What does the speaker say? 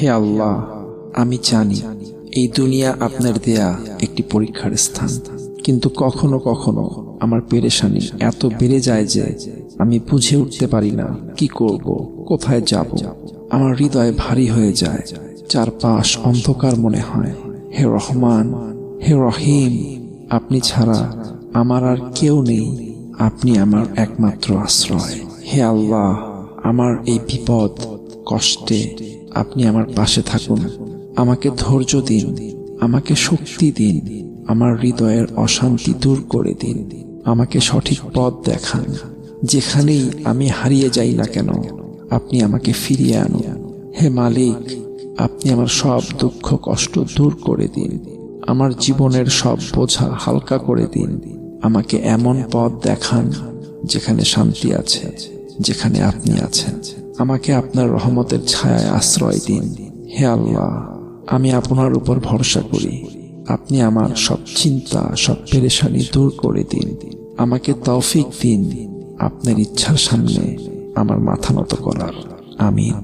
হে আল্লাহ, আমি জানি এই দুনিয়া আপনার দেয়া একটি পরীক্ষার স্থান, কিন্তু কখনো কখনো আমার পেরেশানি এত বেড়ে যায় যে আমি বুঝে উঠতে পারি না কি করব, কোথায় যাব। আমার হৃদয় ভারী হয়ে যায়, চারপাশ অন্ধকার মনে হয়। হে রহমান, হে রহিম, আপনি ছাড়া আমার আর কেউ নেই, আপনি আমার একমাত্র আশ্রয়। হে আল্লাহ, আমার এই বিপদ কষ্টে আপনি আমার পাশে থাকুন। আমাকে ধৈর্য দিন, আমাকে শক্তি দিন, আমার হৃদয়ের অশান্তি দূর করে দিন। আমাকে সঠিক পথ দেখান। যেখানেই আমি হারিয়ে যাই না কেন, আপনি আমাকে ফিরিয়ে আনুন। হে মালিক, আপনি আমার সব দুঃখ কষ্ট দূর করে দিন। আমার জীবনের সব বোঝা হালকা করে দিন। আমাকে এমন পথ দেখান যেখানে শান্তি আছে, যেখানে আপনি আছেন। আমাকে আপনার রহমতের ছায়ায় আশ্রয় দিন। হে আল্লাহ, আমি আপনার উপর ভরসা করি। আপনি আমার সব চিন্তা, সব পেরেশানি দূর করে দিন। আমাকে তৌফিক দিন আপনার ইচ্ছার সামনে আমার মাথা নত করার। আমিন।